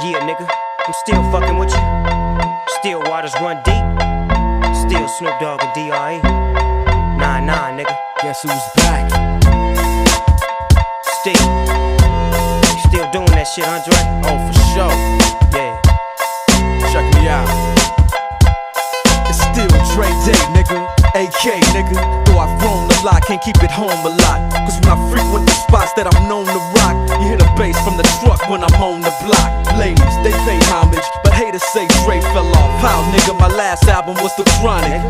Yeah, nigga, I'm still fucking with you. Still waters run deep. Still Snoop Dogg and D.R.E. Nah, nigga. Guess who's back? Still doing that shit, Andre? Oh, for sure. Yeah. Check me out. It's still Dre Day, nigga. AK, nigga. Though I've grown a lot, can't keep it home a lot. Cause when I frequent the spots that I'm known to rock, you hear the bass from the truck when I'm on the block. Ladies, they pay homage, but haters say Dre fell off. How, nigga, my last album was The Chronic.